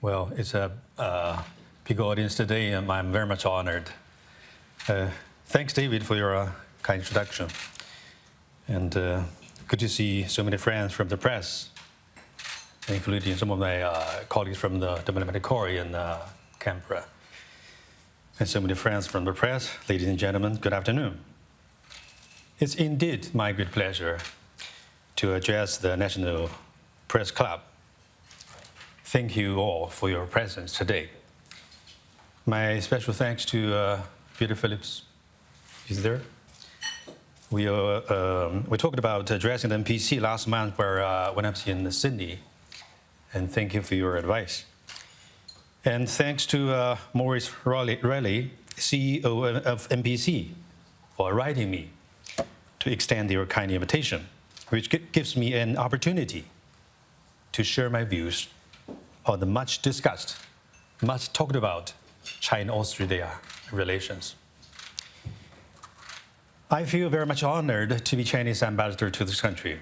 Well, it's a big audience today, and I'm very much honored. Thanks, David, for your kind introduction. And good to see so many friends from the press, including some of my colleagues from the Diplomatic Corps in Canberra. And so many friends from the press. Ladies and gentlemen, good afternoon. It's indeed my great pleasure to address the National Press Club. Thank you all for your presence today. My special thanks to Peter Phillips. He's there. We talked about addressing the NPC last month when I was in Sydney, and thank you for your advice. And thanks to Maurice Riley, CEO of NPC, for writing me to extend your kind invitation, which gives me an opportunity to share my views on the much discussed, much talked about China-Australia relations. I feel very much honored to be Chinese ambassador to this country.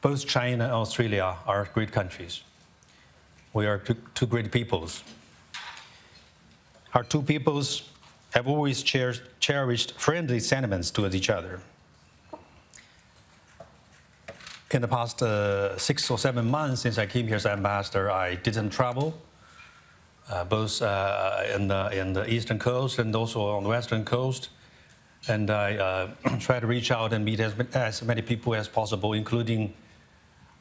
Both China and Australia are great countries. We are two great peoples. Our two peoples have always cherished friendly sentiments towards each other. In the past 6 or 7 months since I came here as ambassador, I did some travel, both in the eastern coast and also on the western coast. And I try to reach out and meet as many people as possible, including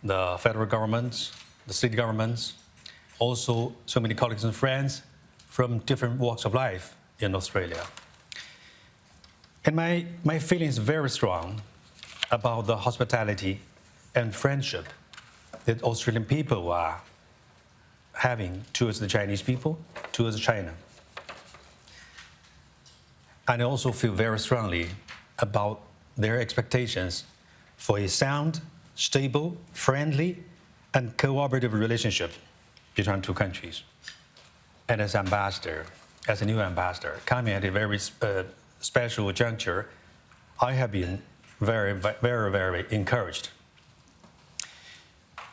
the federal governments, the state governments, also so many colleagues and friends from different walks of life in Australia. And my feeling is very strong about the hospitality and friendship that Australian people are having towards the Chinese people, towards China. And I also feel very strongly about their expectations for a sound, stable, friendly, and cooperative relationship between two countries. And as ambassador, as a new ambassador, coming at a very special juncture, I have been very, very, very encouraged.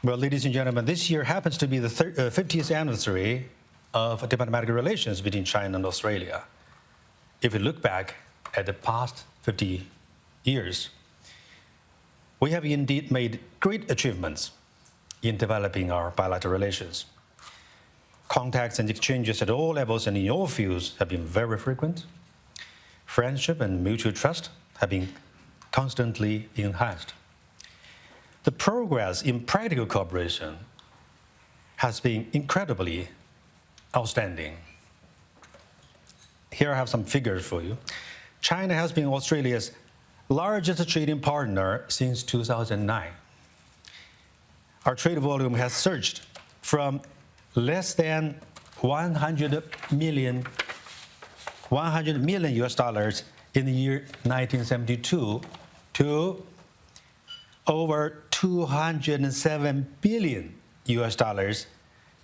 Well, ladies and gentlemen, this year happens to be the 50th anniversary of diplomatic relations between China and Australia. If we look back at the past 50 years, we have indeed made great achievements in developing our bilateral relations. Contacts and exchanges at all levels and in all fields have been very frequent. Friendship and mutual trust have been constantly enhanced. The progress in practical cooperation has been incredibly outstanding. Here I have some figures for you. China has been Australia's largest trading partner since 2009. Our trade volume has surged from less than 100 million US dollars in the year 1972 to over 207 billion US dollars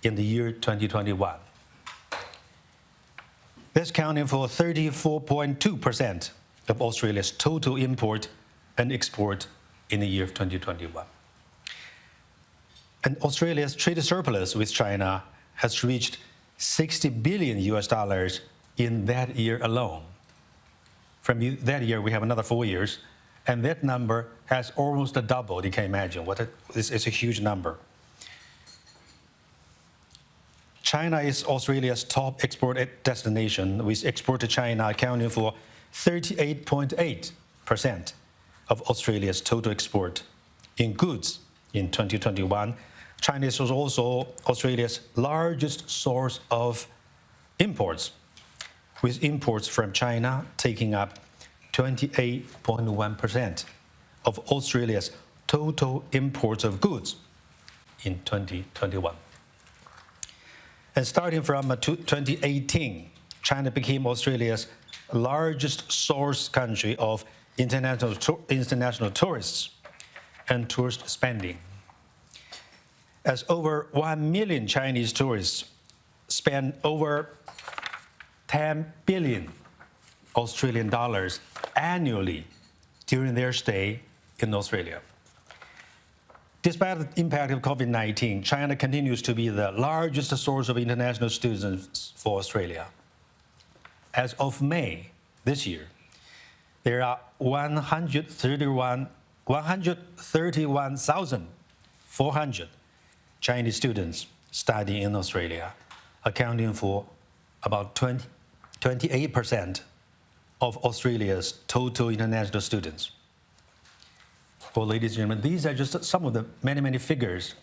in the year 2021. That's counting for 34.2% of Australia's total import and export in the year of 2021. And Australia's trade surplus with China has reached 60 billion US dollars in that year alone. From that year, we have another 4 years, and that number has almost doubled. You can imagine it's a huge number. China is Australia's top export destination, with export to China accounting for 38.8% of Australia's total export. In goods in 2021, China is also Australia's largest source of imports, with imports from China taking up 28.1% of Australia's total imports of goods in 2021. And starting from 2018, China became Australia's largest source country of international tourists and tourist spending, as over 1 million Chinese tourists spend over 10 billion Australian dollars annually during their stay in Australia. Despite the impact of COVID-19, China continues to be the largest source of international students for Australia. As of May this year, there are 131,400 Chinese students studying in Australia, accounting for about 28% of Australia's total international students. Well, ladies and gentlemen, these are just some of the many figures,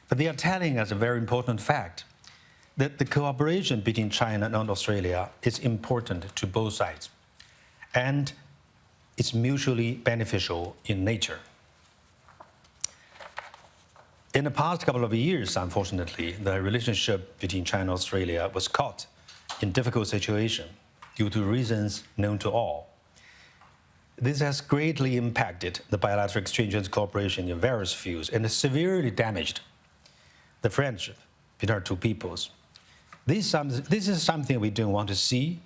but they are telling us a very important fact, that the cooperation between China and Australia is important to both sides, and it's mutually beneficial in nature. In the past couple of years, unfortunately, the relationship between China and Australia was caught in difficult situation due to reasons known to all. This has greatly impacted the bilateral exchange and cooperation in various fields and severely damaged the friendship between our two peoples. This is something we don't want to see,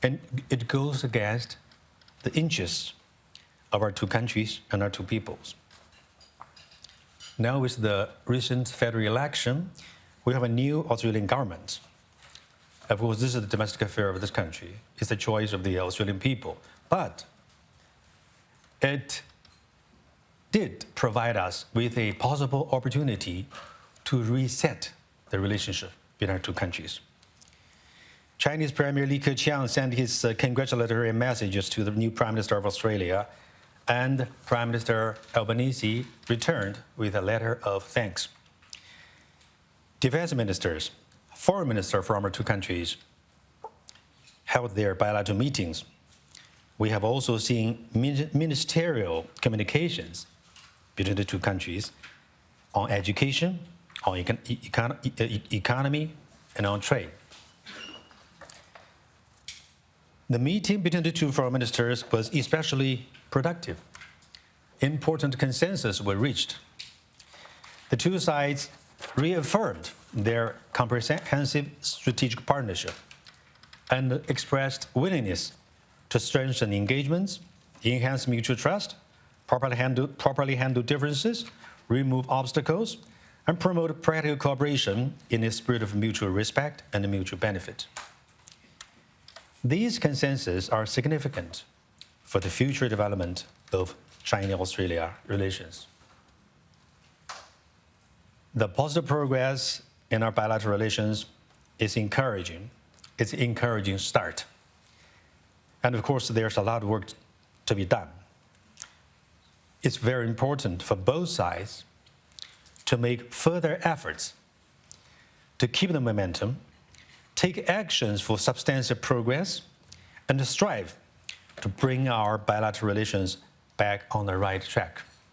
and it goes against the interests of our two countries and our two peoples. Now, with the recent federal election, we have a new Australian government. Of course, this is the domestic affair of this country. It's the choice of the Australian people. But it did provide us with a possible opportunity to reset the relationship between our two countries. Chinese Premier Li Keqiang sent his congratulatory messages to the new Prime Minister of Australia, and Prime Minister Albanese returned with a letter of thanks. Defense ministers, foreign ministers from our two countries held their bilateral meetings. We have also seen ministerial communications between the two countries on education, on economy, and on trade. The meeting between the two foreign ministers was especially productive. Important consensus were reached. The two sides reaffirmed their comprehensive strategic partnership and expressed willingness to strengthen engagements, enhance mutual trust, properly handle differences, remove obstacles, and promote practical cooperation in a spirit of mutual respect and mutual benefit. These consensus are significant for the future development of China-Australia relations. The positive progress in our bilateral relations is encouraging. It's an encouraging start. And of course, there's a lot of work to be done. It's very important for both sides to make further efforts to keep the momentum, take actions for substantial progress, and strive to bring our bilateral relations back on the right track.